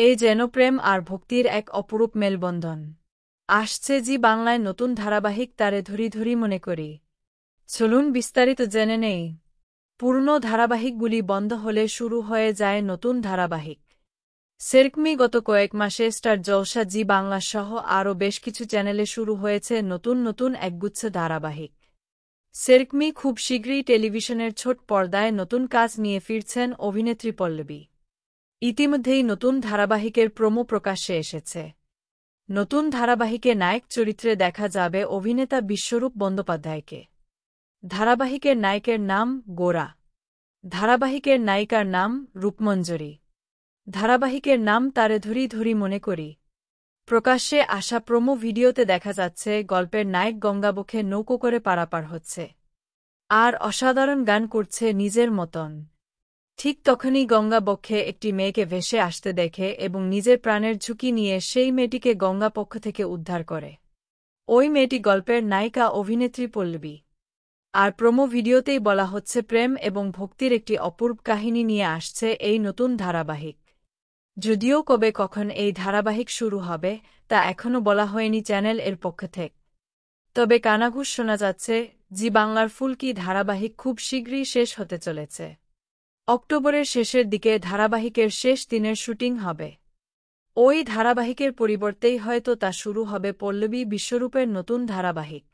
এই যেন প্রেম আর ভক্তির এক অপরূপ মেলবন্ধন। আসছে জি বাংলায় নতুন ধারাবাহিক তারে ধরি ধরি মনে করি। চলুন বিস্তারিত জেনে নেই। পুরনো ধারাবাহিকগুলি বন্ধ হলে শুরু হয়ে যায় নতুন ধারাবাহিক। সেরকমই গত কয়েক মাসে স্টার জলসা জি বাংলা সহ আরও বেশ কিছু চ্যানেলে শুরু হয়েছে নতুন নতুন একগুচ্ছ ধারাবাহিক। সেরকমই খুব শীঘ্রই টেলিভিশনের ছোট পর্দায় নতুন কাজ নিয়ে ফিরছেন অভিনেত্রী পল্লবী। ইতিমধ্যেই নতুন ধারাবাহিকের প্রোমো প্রকাশ্যে এসেছে। নতুন ধারাবাহিকে নায়ক চরিত্রে দেখা যাবে অভিনেতা বিশ্বরূপ বন্দ্যোপাধ্যায়কে। ধারাবাহিকের নায়কের নাম গোরা। ধারাবাহিকের নায়িকার নাম রূপমঞ্জরি। ধারাবাহিকের নাম তারে ধরি ধরি মনে করি। প্রকাশ্যে আসা প্রোমো ভিডিওতে দেখা যাচ্ছে গল্পের নায়ক গঙ্গাবক্ষে নৌকো করে পারাপার হচ্ছে আর অসাধারণ গান করছে নিজের মতন। ঠিক তখনই গঙ্গাবক্ষে একটি মেয়েকে ভেসে আসতে দেখে এবং নিজের প্রাণের ঝুঁকি নিয়ে সেই মেয়েটিকে গঙ্গাপক্ষ থেকে উদ্ধার করে। ওই মেয়েটি গল্পের নায়িকা অভিনেত্রী পল্লবী। আর প্রোমো ভিডিওতেই বলা হচ্ছে প্রেম এবং ভক্তির একটি অপূর্ব কাহিনী নিয়ে আসছে এই নতুন ধারাবাহিক। যদিও কবে কখন এই ধারাবাহিক শুরু হবে তা এখনও বলা হয়নি চ্যানেল এর পক্ষ থেকে। তবে কানাঘুষ শোনা যাচ্ছে জি বাংলার ফুলকি ধারাবাহিক খুব শীঘ্রই শেষ হতে চলেছে। অক্টোবরের শেষের দিকে ধারাবাহিকের শেষ দিনের শুটিং হবে। ওই ধারাবাহিকের পরিবর্তেই হয়তো তা শুরু হবে পল্লবী বিশ্বরূপের নতুন ধারাবাহিক।